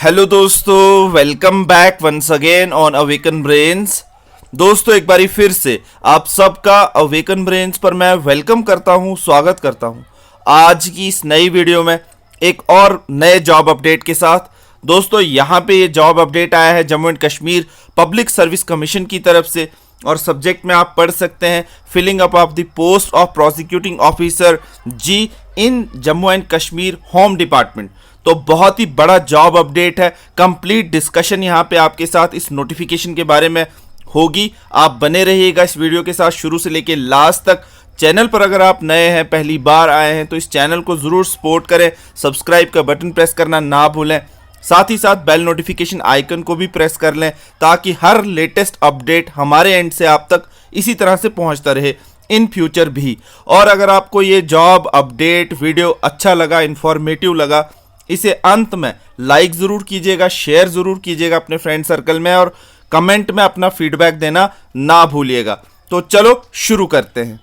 Hello दोस्तों, welcome back once again on awaken brains. दोस्तों, एक बारी फिर से आप सबका अवेकन ब्रेन्स पर मैं वेलकम करता हूं, स्वागत करता हूं आज की इस नई वीडियो में एक और नए जॉब अपडेट के साथ। दोस्तों, यहां पे ये जॉब अपडेट आया है Jammu and Kashmir public service commission की तरफ से और सब्जेक्ट में आप पढ़ सकते हैं filling up of the post of prosecuting officer जी in Jammu and Kashmir home department. तो बहुत ही बड़ा जॉब अपडेट है। कंप्लीट डिस्कशन यहाँ पे आपके साथ इस नोटिफिकेशन के बारे में होगी। आप बने रहिएगा इस वीडियो के साथ शुरू से लेके लास्ट तक। चैनल पर अगर आप नए हैं, पहली बार आए हैं, तो इस चैनल को ज़रूर सपोर्ट करें। सब्सक्राइब का बटन प्रेस करना ना भूलें। साथ ही साथ बेल नोटिफिकेशन आइकन को भी प्रेस कर लें ताकि हर लेटेस्ट अपडेट हमारे एंड से आप तक इसी तरह से पहुंचता रहे इन फ्यूचर भी। और अगर आपको ये जॉब अपडेट वीडियो अच्छा लगा, इंफॉर्मेटिव लगा, इसे अंत में लाइक ज़रूर कीजिएगा, शेयर ज़रूर कीजिएगा अपने फ्रेंड सर्कल में और कमेंट में अपना फीडबैक देना ना भूलिएगा। तो चलो शुरू करते हैं।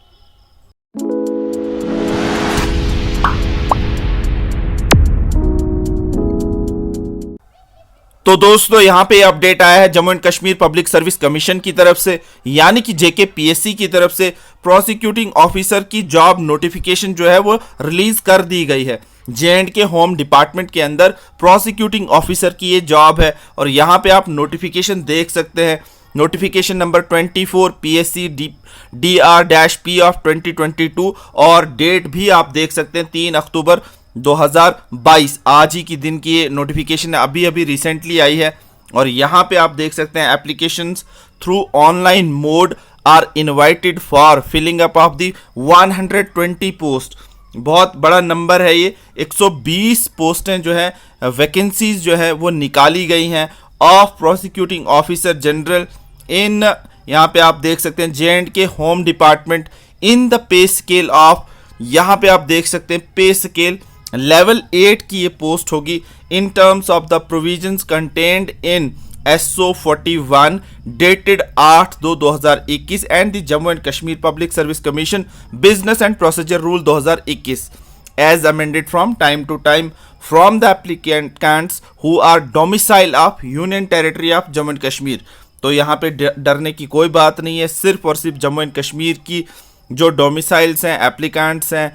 तो दोस्तों, यहां पे अपडेट आया है Jammu and Kashmir public service commission की तरफ से, यानी कि जेकेपीएससी की तरफ से प्रोसिक्यूटिंग ऑफिसर की जॉब नोटिफिकेशन जो है वो रिलीज कर दी गई है। जे के होम डिपार्टमेंट के अंदर प्रोसिक्यूटिंग ऑफिसर की ये जॉब है और यहां पे आप नोटिफिकेशन देख सकते हैं। Notification number 24 PSC DR-P of 2022 और डेट भी आप देख सकते हैं 3 अक्टूबर 2022। आज ही की दिन की ये नोटिफिकेशन अभी अभी रिसेंटली आई है और यहाँ पे आप देख सकते हैं applications through online mode are invited for filling up of the 120 post. बहुत बड़ा नंबर है ये। 120 पोस्टें जो है वैकेंसीज जो है वो निकाली गई हैं of prosecuting officer general in, यहाँ पे आप देख सकते हैं J home department in the pay scale of, यहाँ पे आप देख सकते हैं पे स्केल लेवल 8 की ये पोस्ट होगी in terms of the provisions contained in SO 41 dated 8/2/2021 and the Jammu and Kashmir public service commission business and procedure rule 2021 as amended from time to time from the applicants who are domicile of union territory of Jammu and Kashmir. तो यहाँ पे डरने की कोई बात नहीं है, सिर्फ और सिर्फ जम्मू एंड कश्मीर की जो डोमिसाइल्स हैं, एप्लीकेंट्स हैं,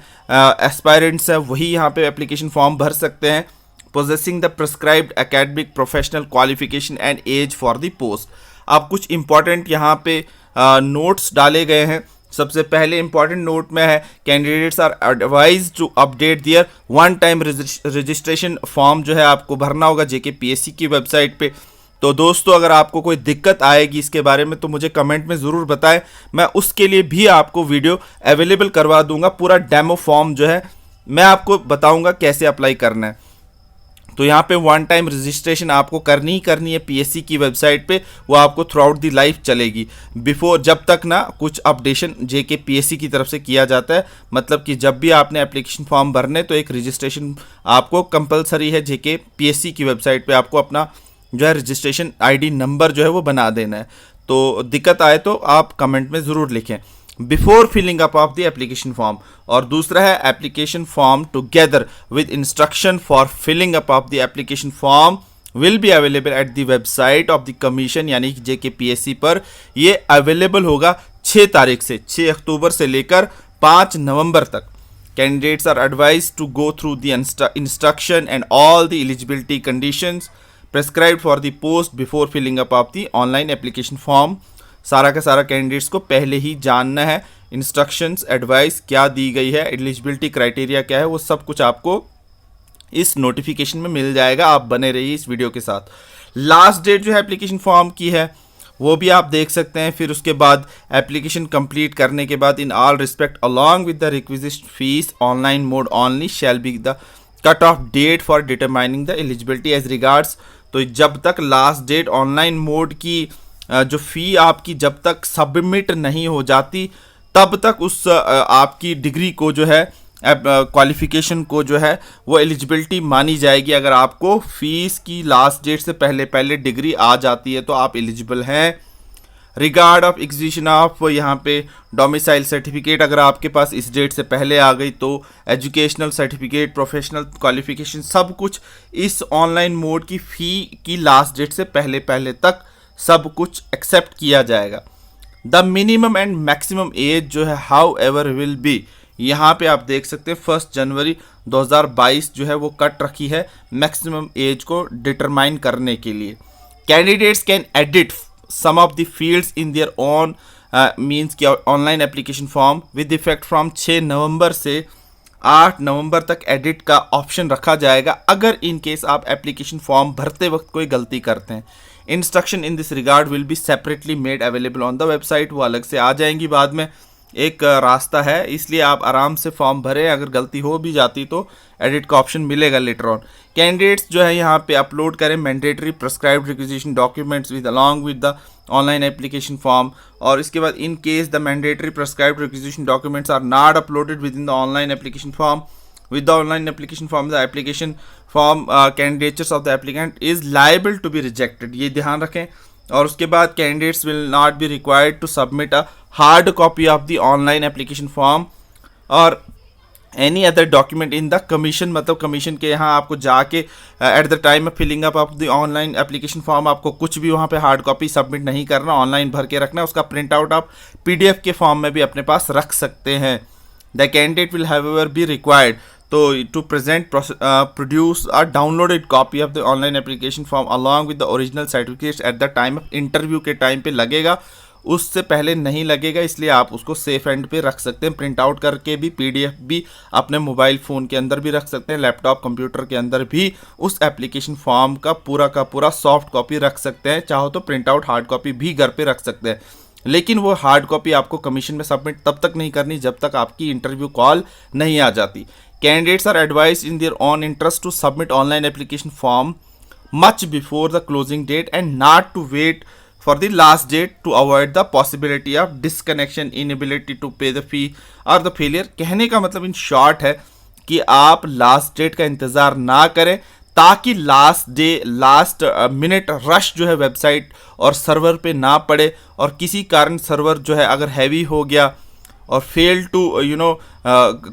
एस्पायरेंट्स हैं, वही यहाँ पे एप्लीकेशन फॉर्म भर सकते हैं। Possessing the prescribed academic professional qualification and age for the post. अब कुछ इंपॉर्टेंट यहाँ पे नोट्स डाले गए हैं। सबसे पहले इंपॉर्टेंट नोट में है candidates are advise to update their one time registration form जो है आपको भरना होगा जेकेपीएससी की वेबसाइट पे। तो दोस्तों, अगर आपको कोई दिक्कत आएगी इसके बारे में तो मुझे कमेंट में ज़रूर बताएं, मैं उसके लिए भी आपको वीडियो अवेलेबल करवा दूंगा। पूरा डेमो फॉर्म जो है मैं आपको बताऊंगा कैसे अप्लाई करना है। तो यहाँ पे वन टाइम रजिस्ट्रेशन आपको करनी ही करनी है पीएससी की वेबसाइट पे, वो आपको थ्रू आउट दी लाइफ चलेगी बिफोर, जब तक ना कुछ अपडेशन जेकेपीएससी की तरफ से किया जाता है। मतलब कि जब भी आपने एप्लीकेशन फॉर्म भरने तो एक रजिस्ट्रेशन आपको कंपलसरी है जेकेपीएससी की वेबसाइट पे, आपको अपना जो है रजिस्ट्रेशन आईडी नंबर जो है वो बना देना है। तो दिक्कत आए तो आप कमेंट में ज़रूर लिखें before filling up of the application form. और दूसरा है application form together with instruction for filling up of the application form will be available at the website of the commission, यानी कि जेकेपीएससी पर ये अवेलेबल होगा 6 तारीख से, 6 अक्टूबर से लेकर 5 नवंबर तक। Candidates are advise to go through the instruction and all the eligibility conditions prescribed for the post before filling up of the online application form. सारा का सारा कैंडिडेट्स को पहले ही जानना है, इंस्ट्रक्शंस एडवाइस क्या दी गई है, एलिजिबिलिटी क्राइटेरिया क्या है, वो सब कुछ आपको इस नोटिफिकेशन में मिल जाएगा। आप बने रहिए इस वीडियो के साथ। लास्ट डेट जो है एप्लीकेशन फॉर्म की है वो भी आप देख सकते हैं। फिर उसके बाद एप्लीकेशन कंप्लीट करने के बाद in all respect along with the requisite fee online mode only shall be the cut off date for determining the eligibility as regards. तो जब तक लास्ट डेट ऑनलाइन मोड की जो फ़ी आपकी जब तक सबमिट नहीं हो जाती तब तक उस आपकी डिग्री को जो है क्वालिफिकेशन को जो है वो एलिजिबिलिटी मानी जाएगी। अगर आपको फ़ीस की लास्ट डेट से पहले पहले डिग्री आ जाती है तो आप एलिजिबल हैं रिगार्ड ऑफ एग्जीक्यूशन ऑफ यहाँ पे डोमिसाइल सर्टिफिकेट अगर आपके पास इस डेट से पहले आ गई तो एजुकेशनल सर्टिफिकेट, प्रोफेशनल क्वालिफिकेशन, सब कुछ इस ऑनलाइन मोड की फ़ी की लास्ट डेट से पहले पहले तक सब कुछ एक्सेप्ट किया जाएगा। The minimum and maximum age जो है हाउ एवर विल बी, यहाँ पे आप देख सकते हैं 1 जनवरी 2022 जो है वो कट रखी है मैक्सिमम एज को डिटरमाइन करने के लिए। Candidates can edit some of the fields in their own means कि online application form with effect from 6 November से 8 नवंबर तक एडिट का ऑप्शन रखा जाएगा अगर इन केस आप एप्लीकेशन फॉर्म भरते वक्त कोई गलती करते हैं। Instruction in this regard will be separately made available on the website, वो अलग से आ जाएंगी बाद में, एक रास्ता है, इसलिए आप आराम से फॉर्म भरें, अगर गलती हो भी जाती तो एडिट का ऑप्शन मिलेगा लेटर ऑन। कैंडिडेट्स जो है यहाँ पे अपलोड करें mandatory prescribed requisition documents with along with the online application form, और इसके बाद in case the mandatory prescribed requisition documents are not uploaded with in the online application form with the online application form, the application form candidatures of the applicant is liable to be rejected, ये ध्यान रखें। और उसके बाद candidates will not be required to submit a hard copy of the online application form और any other document in the commission, मतलब commission के यहाँ आपको जाके at the time of filling up of the online application form आपको कुछ भी वहाँ पे हार्ड कॉपी सबमिट नहीं करना, ऑनलाइन भर के रखना, उसका प्रिंट आउट आप PDF के फॉर्म में भी अपने पास रख सकते हैं। The candidate will however be required to present produce a downloaded copy of the online application form along with the original certificates at the time of interview के time पे लगेगा, उससे पहले नहीं लगेगा, इसलिए आप उसको सेफ एंड पे रख सकते हैं। प्रिंट आउट करके भी PDF भी अपने मोबाइल फ़ोन के अंदर भी रख सकते हैं, लैपटॉप कंप्यूटर के अंदर भी उस एप्लीकेशन फॉर्म का पूरा सॉफ्ट कॉपी रख सकते हैं, चाहो तो प्रिंट आउट हार्ड कॉपी भी घर पे रख सकते हैं, लेकिन वो हार्ड कॉपी आपको कमीशन में सबमिट तब तक नहीं करनी जब तक आपकी इंटरव्यू कॉल नहीं आ जाती। Candidates are advised in their own interest to submit online application form much before the closing date and not to wait for the last date to avoid the possibility of disconnection, inability to pay the fee और the failure. कहने का मतलब in short है कि आप last date का इंतज़ार ना करें ताकि लास्ट मिनट रश जो है वेबसाइट और सर्वर पे ना पड़े, और किसी कारण सर्वर जो है अगर हैवी हो गया और फेल टू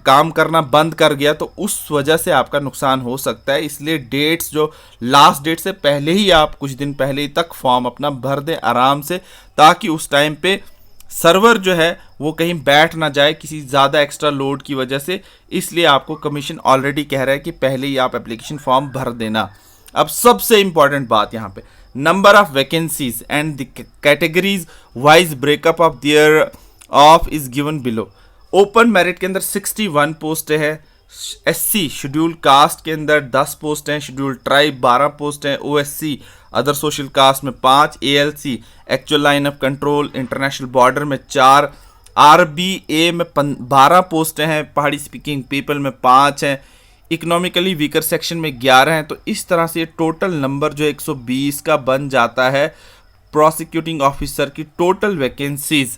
काम करना बंद कर गया तो उस वजह से आपका नुकसान हो सकता है। इसलिए डेट्स जो लास्ट डेट से पहले ही आप कुछ दिन पहले तक फॉर्म अपना भर दें आराम से, ताकि उस टाइम पे सर्वर जो है वो कहीं बैठ ना जाए किसी ज़्यादा एक्स्ट्रा लोड की वजह से। इसलिए आपको कमीशन ऑलरेडी कह रहा है कि पहले ही आप एप्लीकेशन फॉर्म भर देना। अब सबसे इंपॉर्टेंट बात यहाँ पे, number of vacancies and the categories wise breakup of their of is given below. Open merit के अंदर 61 पोस्ट है, SC शेड्यूल कास्ट के अंदर 10 पोस्ट हैं, शेड्यूल ट्राइब 12 पोस्ट हैं, OSC अदर सोशल कास्ट में 5, ALC actual line of control international border में 4, RBA में 12 पोस्टें हैं, पहाड़ी स्पीकिंग पीपल में 5 हैं, इकोनॉमिकली वीकर सेक्शन में 11 हैं। तो इस तरह से टोटल नंबर जो 120 का बन जाता है। प्रोसिक्यूटिंग ऑफिसर की टोटल वैकेंसीज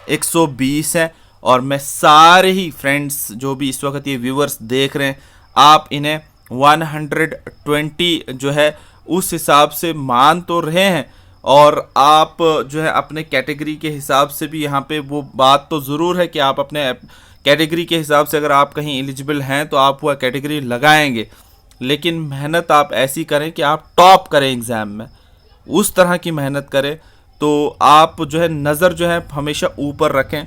120 हैं, और मैं सारे ही फ्रेंड्स जो भी इस वक्त ये व्यूअर्स देख रहे हैं, आप इन्हें 120 जो है उस हिसाब से मान तो रहे हैं, और आप जो है अपने कैटेगरी के हिसाब से भी यहाँ पे वो बात तो ज़रूर है कि आप अपने कैटेगरी के हिसाब से अगर आप कहीं एलिजिबल हैं तो आप वह कैटेगरी लगाएंगे, लेकिन मेहनत आप ऐसी करें कि आप टॉप करें एग्ज़ाम में, उस तरह की मेहनत करें। तो आप जो है नज़र जो है हमेशा ऊपर रखें,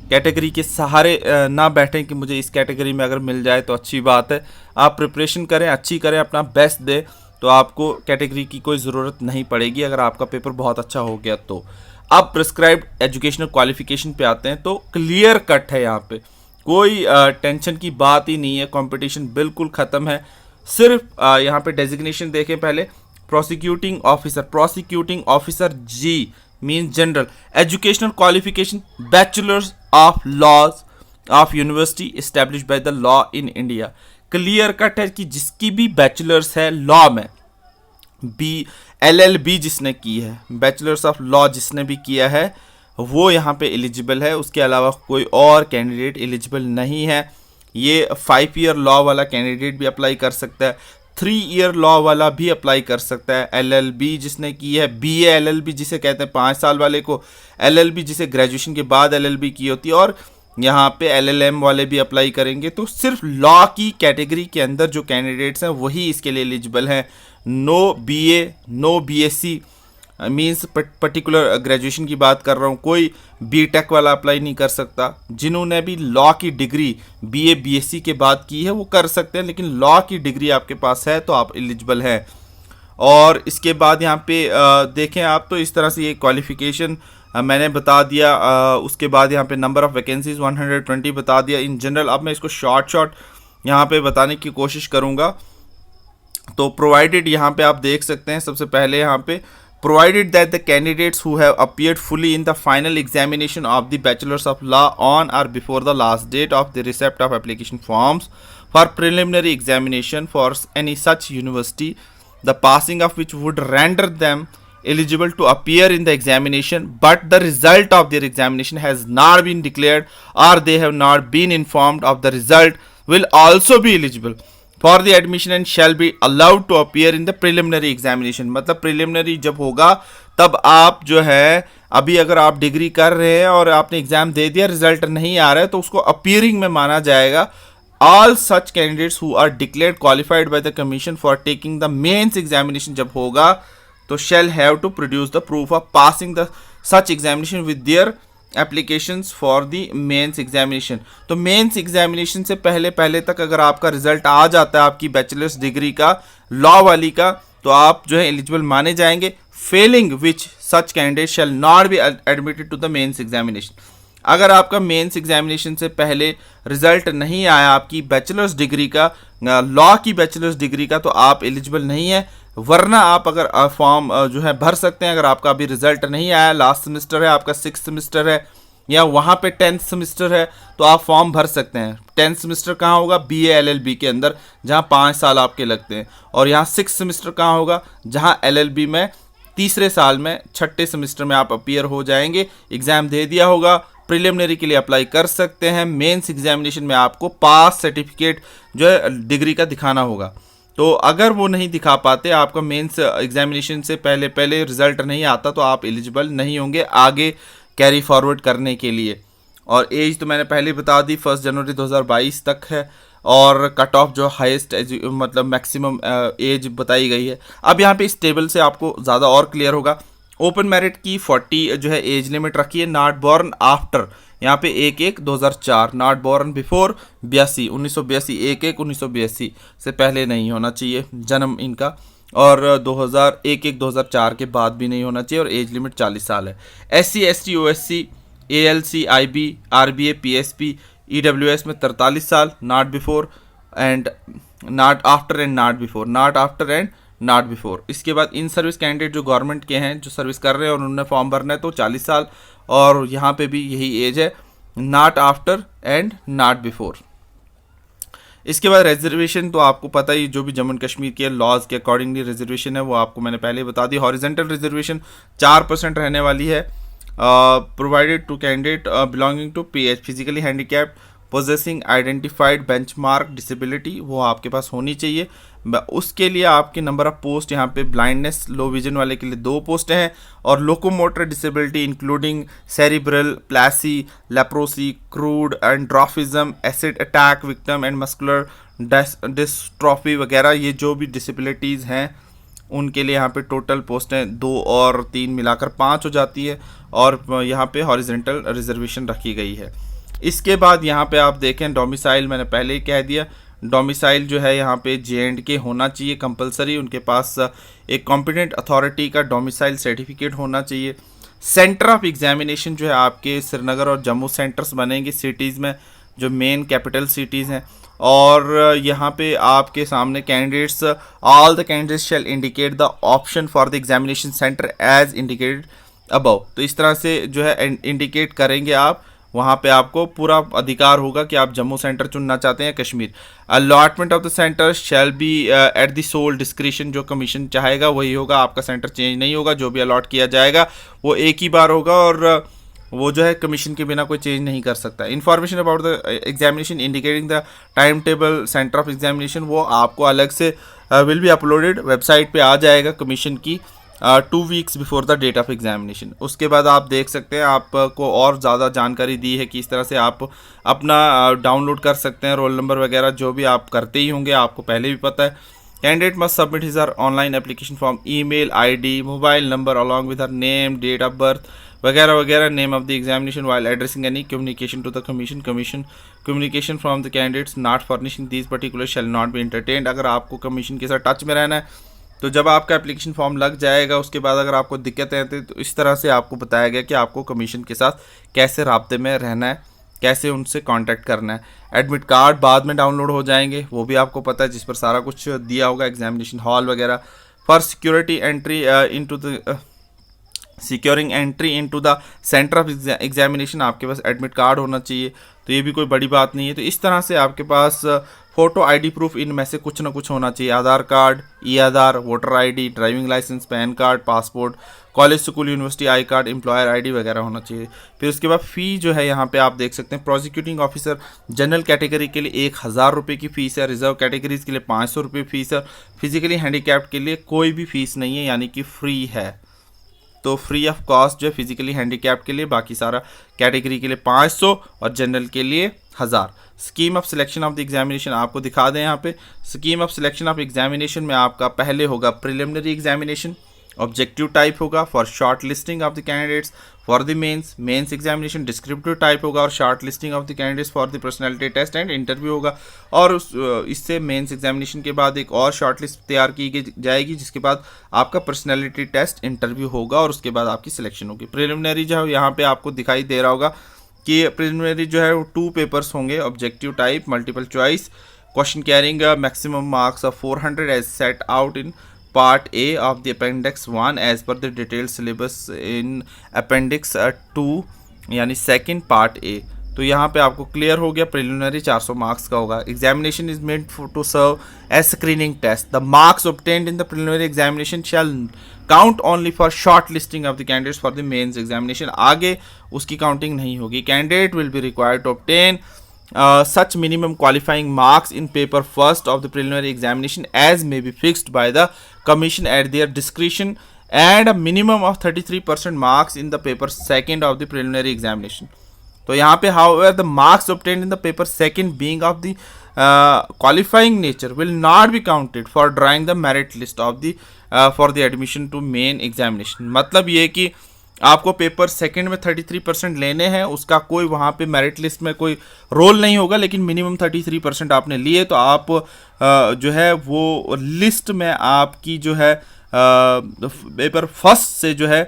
कैटेगरी के सहारे ना बैठें कि मुझे इस कैटेगरी में अगर मिल जाए तो अच्छी बात है। आप प्रिपरेशन करें, अच्छी करें, अपना बेस्ट दें, तो आपको कैटेगरी की कोई ज़रूरत नहीं पड़ेगी अगर आपका पेपर बहुत अच्छा हो गया तो। अब प्रिस्क्राइब्ड एजुकेशनल क्वालिफिकेशन पे आते हैं, तो क्लियर कट है, यहाँ पे कोई टेंशन की बात ही नहीं है, कंपटीशन बिल्कुल ख़त्म है। सिर्फ यहाँ पे डेजिग्नेशन देखें पहले, prosecuting officer G mean general, educational qualification bachelors of laws of university establish by the law in India. Clear cut है कि जिसकी भी बैचलर्स है लॉ में, LLB जिसने की है, बैचलर्स ऑफ लॉ जिसने भी किया है वो यहाँ पे एलिजिबल है, उसके अलावा कोई और कैंडिडेट एलिजिबल नहीं है। ये 5 ईयर लॉ वाला कैंडिडेट भी अप्लाई कर सकता है, 3 ईयर लॉ वाला भी अप्लाई कर सकता है। LLB जिसने की है, BA LLB जिसे कहते हैं 5 साल वाले को, LLB जिसे ग्रेजुएशन के बाद LLB की होती है, और यहाँ पे LLM वाले भी अप्लाई करेंगे। तो सिर्फ लॉ की कैटेगरी के अंदर जो कैंडिडेट्स हैं वही इसके लिए एलिजिबल हैं। No BA, no BSc means particular graduation की बात कर रहा हूँ, कोई BTech वाला अप्लाई नहीं कर सकता। जिन्होंने भी लॉ की डिग्री BA BSc के बाद की है वो कर सकते हैं, लेकिन लॉ की डिग्री आपके पास है तो आप एलिजिबल हैं। और इसके बाद यहाँ पे देखें आप, तो इस तरह से ये क्वालिफिकेशन मैंने बता दिया। उसके बाद यहाँ पे नंबर ऑफ़ वैकेंसीज 120 बता दिया इन जनरल। अब मैं इसको शॉर्ट यहाँ पे बताने की कोशिश करूँगा। तो प्रोवाइडेड यहाँ पे आप देख सकते हैं, सबसे पहले यहाँ पे provided that the candidates who have appeared fully in the final examination of the Bachelors of Law on or before the last date of the receipt of application forms for preliminary examination for any such university, the passing of which would render them eligible to appear in the examination, but the result of their examination has not been declared or they have not been informed of the result, will also be eligible for the admission and shall be allowed to appear in the preliminary examination। मतलब preliminary जब होगा तब आप जो है, अभी अगर आप डिग्री कर रहे हैं और आपने एग्जाम दे दिया, रिजल्ट नहीं आ रहा है, तो उसको अपीयरिंग में माना जाएगा। All such candidates who are declared qualified by the commission for taking the mains examination जब होगा तो shall have to produce the proof of passing the such examination with their applications for the mains examination. तो mains examination से पहले तक अगर आपका result आ जाता है आपकी बैचलर्स डिग्री का, लॉ वाली का, तो आप जो है एलिजिबल माने जाएंगे। Failing which such candidate shall not be admitted to the mains examination. अगर आपका मेंस एग्जामिनेशन से पहले रिजल्ट नहीं आया आपकी बैचलर्स डिग्री का, लॉ की बैचलर्स डिग्री का, तो आप एलिजिबल नहीं है। वरना आप अगर फॉर्म जो है भर सकते हैं। अगर आपका अभी रिजल्ट नहीं आया, लास्ट सेमेस्टर है आपका, 6th सेमेस्टर है या वहाँ पे 10th सेमेस्टर है, तो आप फॉर्म भर सकते हैं। 10th सेमेस्टर कहाँ होगा? BA LLB के अंदर, जहाँ 5 साल आपके लगते हैं। और यहाँ 6th सेमेस्टर कहाँ होगा? जहाँ LLB में तीसरे साल में 6ठे सेमेस्टर में आप अपीयर हो जाएंगे। एग्ज़ाम दे दिया होगा, प्रिलिमिनरी के लिए अप्लाई कर सकते हैं। मेंस एग्जामिनेशन में आपको पास सर्टिफिकेट जो है डिग्री का दिखाना होगा। तो अगर वो नहीं दिखा पाते, आपका मेंस एग्जामिनेशन से पहले रिजल्ट नहीं आता, तो आप एलिजिबल नहीं होंगे आगे कैरी फॉरवर्ड करने के लिए। और एज तो मैंने पहले बता दी, 1 जनवरी 2022 तक है। और कट ऑफ जो हाईएस्ट मतलब मैक्सिमम एज बताई गई है। अब यहाँ पे इस टेबल से आपको ज़्यादा और क्लियर होगा। ओपन मेरिट की 40 जो है एज लिमिट रखी है। नॉट बॉर्न आफ्टर, यहाँ पे 1/1/2004, नॉट बॉर्न बिफोर 82 1982, 1/1/1982 से पहले नहीं होना चाहिए जन्म इनका। और 1/1/2004 के बाद भी नहीं होना चाहिए। और एज लिमिट 40 साल है। SC ST OSC ALC IB RBA PSP EWS में 43 साल, not before and not after and not before, not after and not before. इसके बाद इन सर्विस कैंडिडेट जो गवर्नमेंट के हैं, जो सर्विस कर रहे हैं और उन्होंने फॉर्म भरना है, तो 40 साल। और यहाँ पे भी यही एज है, not after and not before. इसके बाद रिजर्वेशन तो आपको पता ही, जो भी जम्मू एंड कश्मीर के लॉज के अकॉर्डिंगली रिजर्वेशन है वो आपको मैंने पहले बता दी। हॉरिजेंटल रिजर्वेशन 4% रहने वाली है। Provided to candidate belonging to PH physically handicapped possessing identified benchmark disability, वो आपके पास होनी चाहिए। उसके लिए आपके नंबर ऑफ पोस्ट यहाँ पे ब्लाइंडनेस लो विजन वाले के लिए 2 पोस्ट हैं। और locomotor disability including cerebral palsy, leprosy, cured and dwarfism, acid attack victim and muscular dystrophy वगैरह, ये जो भी डिसेबिलिटीज़ हैं उनके लिए यहाँ पे टोटल पोस्टें 2 और 3 मिलाकर 5 हो जाती है। और यहाँ पे हॉरिजेंटल रिजर्वेशन रखी गई है। इसके बाद यहाँ पे आप देखें डोमिसाइल, मैंने पहले ही कह दिया, डोमिसाइल जो है यहाँ पे J&K होना चाहिए कंपलसरी। उनके पास एक कॉम्पिटेंट अथॉरिटी का डोमिसाइल सर्टिफिकेट होना चाहिए। सेंटर ऑफ एग्जामिनेशन जो है आपके श्रीनगर और जम्मू सेंटर्स बनेंगे सिटीज़ में, जो मेन कैपिटल सिटीज़ हैं। और यहाँ पे आपके सामने candidates, all the candidates shall indicate the option for the examination centre as indicated above. तो इस तरह से जो है इंडिकेट करेंगे आप, वहाँ पे आपको पूरा अधिकार होगा कि आप जम्मू सेंटर चुनना चाहते हैं Kashmir. Allotment of the centre shall be at the sole discretion, जो कमीशन चाहेगा वही होगा, आपका सेंटर चेंज नहीं होगा। जो भी अलॉट किया जाएगा वो एक ही बार होगा और वो जो है कमीशन के बिना कोई चेंज नहीं कर सकता। Information about the examination indicating the time table centre of examination, वो आपको अलग से विल बी अपलोडेड, वेबसाइट पे आ जाएगा कमीशन की 2 weeks before the date of examination. उसके बाद आप देख सकते हैं, आपको और ज़्यादा जानकारी दी है कि इस तरह से आप अपना डाउनलोड कर सकते हैं, रोल नंबर वगैरह जो भी आप करते ही होंगे, आपको पहले भी पता है। Candidate must submit his online application form, email ID, mobile number along with her name, date of birth वगैरह वगैरह, name of the examination while addressing any communication to the commission communication from the candidates not furnishing these particular shall not be entertained. अगर आपको commission के साथ touch में रहना है तो जब आपका एप्लीकेशन फॉर्म लग जाएगा उसके बाद अगर आपको दिक्कतें आती हैं तो इस तरह से आपको बताया गया कि आपको कमीशन के साथ कैसे राब्ते में रहना है, कैसे उनसे कांटेक्ट करना है। एडमिट कार्ड बाद में डाउनलोड हो जाएंगे, वो भी आपको पता है, जिस पर सारा कुछ दिया होगा, एग्जामिनेशन हॉल वगैरह। For security entry into the securing entry into the centre of examination आपके पास एडमिट कार्ड होना चाहिए, तो ये भी कोई बड़ी बात नहीं है। तो इस तरह से आपके पास फ़ोटो आईडी प्रूफ इनमें से कुछ ना कुछ होना चाहिए, Aadhaar card, e Aadhaar, voter ID, driving licence, PAN card, passport, college school university I card, employer ID वगैरह होना चाहिए। फिर उसके बाद फ़ी जो है यहाँ पे आप देख सकते हैं, प्रोसिक्यूटिंग ऑफिसर जनरल कैटेगरी के लिए 1000 रुपये की फ़ीस है, रिजर्व कैटेगरीज के लिए 500 रुपये फ़ीस है, फिजिकली हैंडीकैप्ड के लिए कोई भी फ़ीस नहीं है, यानी कि फ्री है। तो फ्री ऑफ कॉस्ट जो है फिजिकली हैंडीकैप के लिए, बाकी सारा कैटेगरी के लिए 500 और जनरल के लिए 1000। Scheme of selection of the examination आपको दिखा दें यहाँ पे। Scheme of selection of examination में आपका पहले होगा प्रिलिमिनरी एग्जामिनेशन, ऑब्जेक्टिव टाइप होगा for short listing of the candidates for the mains examination descriptive type होगा और short listing of the candidates for the personality test and interview होगा। और इससे मेंस एग्जामिनेशन के बाद एक और शॉर्ट लिस्ट तैयार की जाएगी जिसके बाद आपका पर्सनैलिटी टेस्ट इंटरव्यू होगा और उसके बाद आपकी सिलेक्शन होगी। प्रिलिमिनरी जो है यहाँ पे आपको दिखाई दे रहा होगा कि प्रिलिमिनरी जो है वो 2 पेपर्स होंगे, objective type, multiple choice, question carrying maximum marks of 400 as set out in Part A of the Appendix 1 as per the detailed syllabus in Appendix 2 यानी सेकेंड पार्ट ए। तो यहाँ पे आपको क्लियर हो गया, प्रिलिमिनरी 400 मार्क्स का होगा। Examination is made to serve as screening test. The marks obtained in the preliminary examination shall count only for short listing of the candidates for the mains examination। आगे उसकी counting नहीं होगी। Candidate will be required to obtain such minimum qualifying marks in paper first of the preliminary examination as may be fixed by the commission at their discretion and a minimum of 33% marks in the paper second of the preliminary examination। तो यहाँ पे however the marks obtained in the paper second being of the qualifying nature will not be counted for drawing the merit list of the for the admission to main examination। मतलब ये कि आपको paper second में 33% लेने हैं, उसका कोई वहाँ पे मेरिट लिस्ट में कोई रोल नहीं होगा, लेकिन मिनिमम 33% आपने लिए तो आप जो है वो लिस्ट में आपकी जो है पेपर फर्स्ट से जो है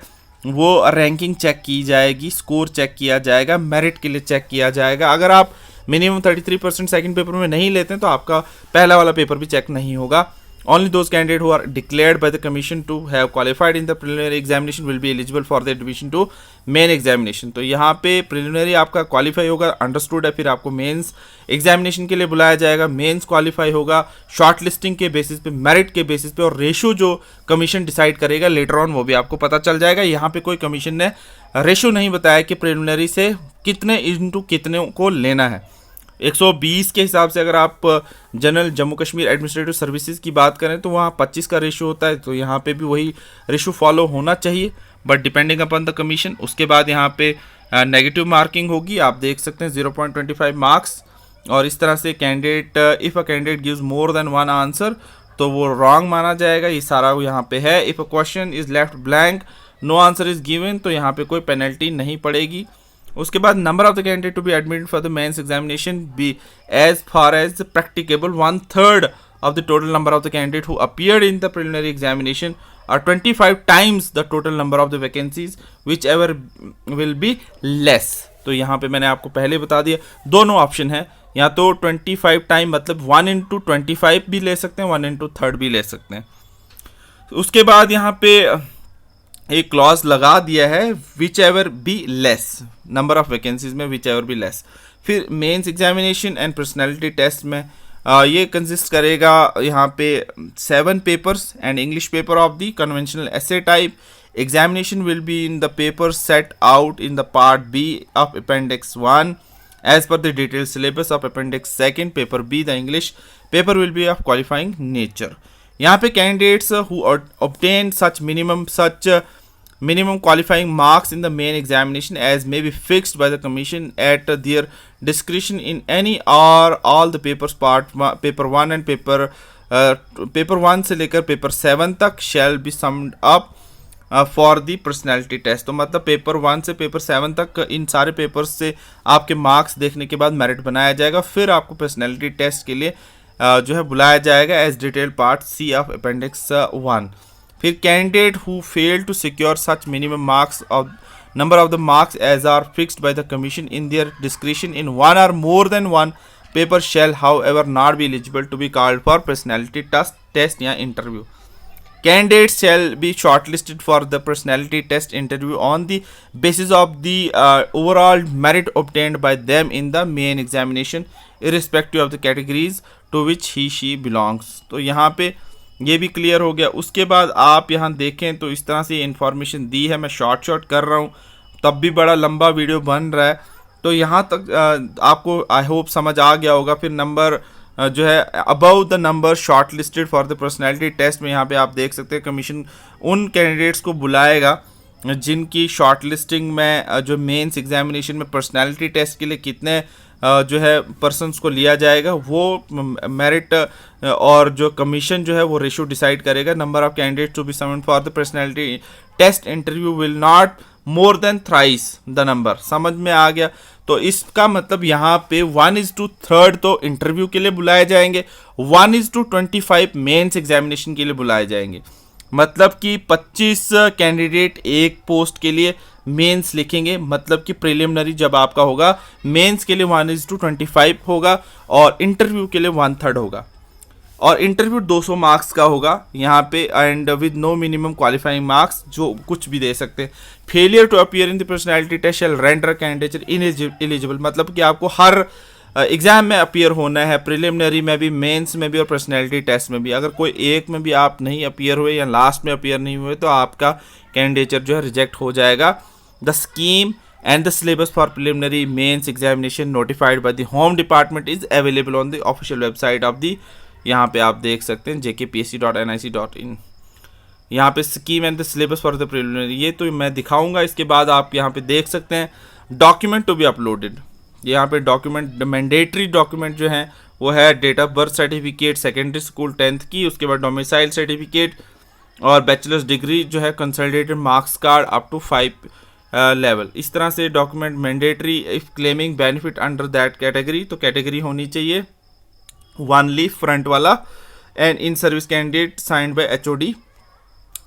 वो रैंकिंग चेक की जाएगी, स्कोर चेक किया जाएगा, मेरिट के लिए चेक किया जाएगा। अगर आप मिनिमम 33% सेकंड पेपर में नहीं लेते हैं तो आपका पहला वाला पेपर भी चेक नहीं होगा। Only those candidates who are declared by the commission to have qualified in the preliminary examination will be eligible for the admission to main examination। तो यहाँ पे preliminary आपका qualify होगा, understood है, फिर आपको mains examination के लिए बुलाया जाएगा, mains qualify होगा, short listing के बेसिस पे, merit के बेसिस पे, और रेशो जो कमीशन डिसाइड करेगा लेटर ऑन वो भी आपको पता चल जाएगा। यहाँ पे कोई कमीशन ने रेशो नहीं बताया कि प्रिलिमिनरी से कितने इंटू कितने को लेना है। 120 के हिसाब से अगर आप general Jammu Kashmir administrative services की बात करें तो वहाँ 25 का रेशो होता है, तो यहाँ पे भी वही रेशो फॉलो होना चाहिए, but depending upon the commission. उसके बाद यहाँ पे नेगेटिव मार्किंग होगी, आप देख सकते हैं 0.25 मार्क्स। और इस तरह से candidate if a candidate gives more than 1 answer तो वो रॉन्ग माना जाएगा, ये सारा यहाँ पे है। If a question is left blank no answer is given तो यहाँ पे कोई पेनल्टी नहीं पड़ेगी। उसके बाद number of the candidate to be admitted for the mains examination be as far as practicable 1/3 of the total number of the candidate who appeared in the preliminary examination or 25 times the total number of the vacancies whichever will be less। तो यहाँ पे मैंने आपको पहले बता दिया दोनों option है, या तो 25 टाइम मतलब 1/25 भी ले सकते हैं, 1/3 भी ले सकते हैं। उसके बाद यहाँ पे एक क्लॉज लगा दिया है whichever be less, number of vacancies में विच एवर बी लेस। फिर mains examination and personality test में ये कंसिस्ट करेगा यहाँ पे 7 papers and English paper of the conventional essay type. Examination will be in the paper set out in the part B of appendix 1 as per the detail syllabus of appendix 2 paper B. The English paper will be of qualifying nature. यहाँ पे candidates who obtain such minimum qualifying marks in the main examination as may be fixed by the commission at their discretion in any or all the papers paper 1 and paper 1 से लेकर paper 7 तक shall be summed up for the personality test. तो मतलब paper 1 से paper 7 तक इन सारे papers से आपके मार्क्स देखने के बाद मेरिट बनाया जाएगा, फिर आपको पर्सनैलिटी टेस्ट के लिए जो है बुलाया जाएगा as detail part C of appendix 1। फिर candidate who fail to secure such minimum marks of number of the marks as are fixed by the commission in their discretion in one or more than one paper shall however not be eligible to be called for personality test या interview। Candidates shall be shortlisted for the personality test interview on the basis of the overall merit obtained by them in the main examination irrespective of the categories to which he she belongs। तो यहाँ पे ये भी clear हो गया। उसके बाद आप यहाँ देखें तो इस तरह से इन्फॉर्मेशन दी है, मैं शॉर्ट कर रहा हूँ, तब भी बड़ा लंबा वीडियो बन रहा है। तो यहाँ तक आपको आई होप समझ आ गया होगा। फिर नंबर जो है about the number short listed for the personality test में यहाँ पे आप देख सकते हैं कमीशन उन कैंडिडेट्स को बुलाएगा जिनकी शॉर्ट लिस्टिंग में जो मेंस एग्जामिनेशन में पर्सनैलिटी टेस्ट के लिए कितने जो है पर्सन्स को लिया जाएगा, वो मेरिट और जो कमीशन जो है वो रेशियो डिसाइड करेगा। Number of candidates to be summoned for the personality test interview will not more than thrice the number. समझ में आ गया? तो इसका मतलब यहाँ पे 1:3 तो इंटरव्यू के लिए बुलाए जाएंगे, 1:25 मेंस एग्जामिनेशन के लिए बुलाए जाएंगे। मतलब कि 25 कैंडिडेट एक पोस्ट के लिए मेंस लिखेंगे, मतलब कि प्रिलिमिनरी जब आपका होगा मेंस के लिए 1:25 होगा और इंटरव्यू के लिए 1/3 होगा। और इंटरव्यू 200 मार्क्स का होगा यहाँ पे and with no minimum qualifying marks, जो कुछ भी दे सकते हैं। Failure to appear in the personality test shall render candidate ineligible, मतलब कि आपको हर एग्जाम में अपीयर होना है, प्रिलिमिनरी में भी, मेंस में भी और पर्सनैलिटी टेस्ट में भी। अगर कोई एक में भी आप नहीं अपीयर हुए या लास्ट में अपीयर नहीं हुए तो आपका कैंडिडेचर जो है रिजेक्ट हो जाएगा। The scheme and the syllabus for preliminary mains examination notified by the home department is available on the official website of the, यहाँ पे आप देख सकते हैं jkpsc.nic.in। यहाँ पे scheme and the syllabus for the preliminary, ये तो मैं दिखाऊंगा। इसके बाद आप यहाँ पे देख सकते हैं डॉक्यूमेंट टू बी अपलोडेड। यहाँ पे डॉक्यूमेंट मैंडेटरी डॉक्यूमेंट जो है वो है date of birth certificate secondary school 10th की, उसके बाद डोमिसाइल सर्टिफिकेट और बैचलर्स डिग्री जो है consolidated marks card up to 5 level. इस तरह से document mandatory if claiming benefit under that category, तो कैटेगरी होनी चाहिए 1 लीफ फ्रंट वाला and in service candidate signed by HOD।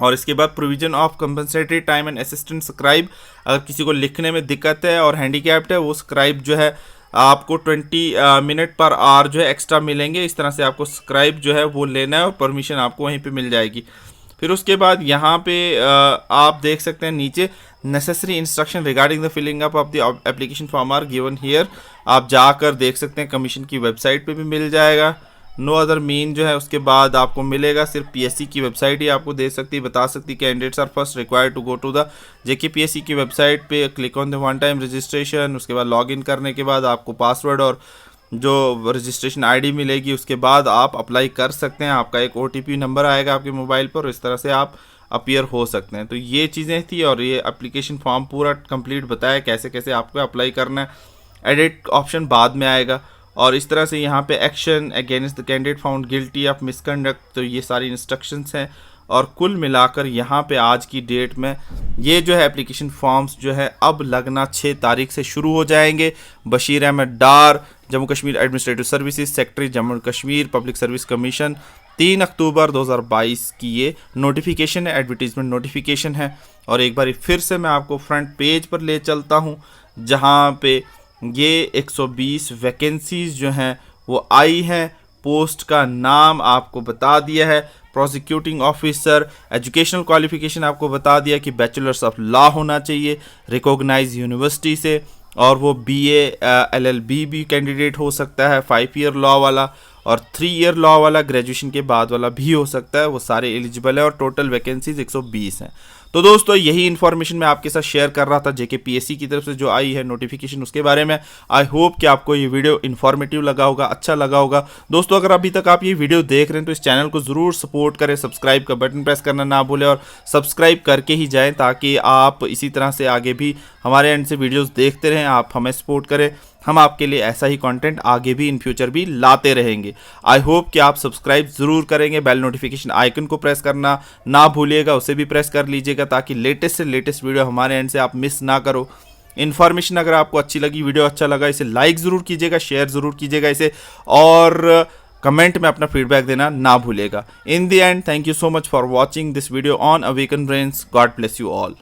और इसके बाद provision of compensatory time and assistant scribe, अगर किसी को लिखने में दिक्कत है और हैंडीकैप्ड है वो स्क्राइब जो है आपको 20 मिनट पर आवर जो है एक्स्ट्रा मिलेंगे। इस तरह से आपको स्क्राइब जो है वो लेना है और परमिशन आपको वहीं पे मिल जाएगी। फिर उसके बाद यहाँ पे आप देख सकते हैं नीचे necessary instruction regarding the filling up of the application form are given here, आप जाकर देख सकते हैं, कमीशन की वेबसाइट पे भी मिल जाएगा। नो अदर मीन जो है उसके बाद आपको मिलेगा, सिर्फ PSC की वेबसाइट ही आपको दे सकती बता सकती। Candidates are first required to go to the JKPSC की वेबसाइट पे, click on the one time registration. उसके बाद लॉगिन करने के बाद आपको पासवर्ड और जो रजिस्ट्रेशन ID मिलेगी, उसके बाद आप अप्लाई कर सकते हैं। आपका एक OTP नंबर आएगा आपके मोबाइल पर, इस तरह से आप अपीयर हो सकते हैं। तो ये चीज़ें थी और ये एप्लीकेशन फॉर्म पूरा कंप्लीट बताया कैसे कैसे आपको अप्लाई करना है। एडिट ऑप्शन बाद में आएगा और इस तरह से यहाँ पे action against the candidate found guilty of misconduct, तो ये सारी इंस्ट्रक्शंस हैं। और कुल मिलाकर यहाँ पे आज की डेट में ये जो है एप्लीकेशन फॉर्म्स जो है अब लगना 6 तारीख से शुरू हो जाएंगे। Bashir Ahmad Dar, Jammu Kashmir administrative services secretary, Jammu Kashmir public service commission, 3 अक्टूबर 2022 की ये नोटिफिकेशन है, एडवर्टीजमेंट नोटिफिकेशन है। और एक बार फिर से मैं आपको फ्रंट पेज पर ले चलता हूँ जहाँ पे ये 120 वैकेंसीज जो हैं वो आई हैं। पोस्ट का नाम आपको बता दिया है, प्रोसिक्यूटिंग ऑफिसर, एजुकेशनल क्वालिफिकेशन आपको बता दिया कि बैचलर्स ऑफ लॉ होना चाहिए रिकॉग्नाइज यूनिवर्सिटी से, और वो BA LLB भी कैंडिडेट हो सकता है, 5 ईयर लॉ वाला, और 3 ईयर लॉ वाला ग्रेजुएशन के बाद वाला भी हो सकता है। वो सारे एलिजिबल है और टोटल वैकेंसीज 120 हैं। तो दोस्तों यही इन्फॉर्मेशन मैं आपके साथ शेयर कर रहा था JKPSC की तरफ से जो आई है नोटिफिकेशन उसके बारे में। आई होप कि आपको ये वीडियो इन्फॉर्मेटिव लगा होगा, अच्छा लगा होगा। दोस्तों अगर अभी तक आप ये वीडियो देख रहे हैं तो इस चैनल को ज़रूर सपोर्ट करें, सब्सक्राइब का बटन प्रेस करना ना भूलें और सब्सक्राइब करके ही जाएं ताकि आप इसी तरह से आगे भी हमारे एंड से वीडियोस देखते रहें, आप हमें सपोर्ट करें। हम आपके लिए ऐसा ही कंटेंट आगे भी इन फ्यूचर भी लाते रहेंगे। आई होप कि आप सब्सक्राइब ज़रूर करेंगे, बेल नोटिफिकेशन आइकन को प्रेस करना ना भूलिएगा, उसे भी प्रेस कर लीजिएगा ताकि लेटेस्ट से लेटेस्ट वीडियो हमारे एंड से आप मिस ना करो। इन्फॉर्मेशन अगर आपको अच्छी लगी, वीडियो अच्छा लगा, इसे लाइक ज़रूर कीजिएगा, शेयर ज़रूर कीजिएगा इसे, और कमेंट में अपना फीडबैक देना ना भूलिएगा। In the end, thank you so much for watching this video on awaken brains. God bless you all.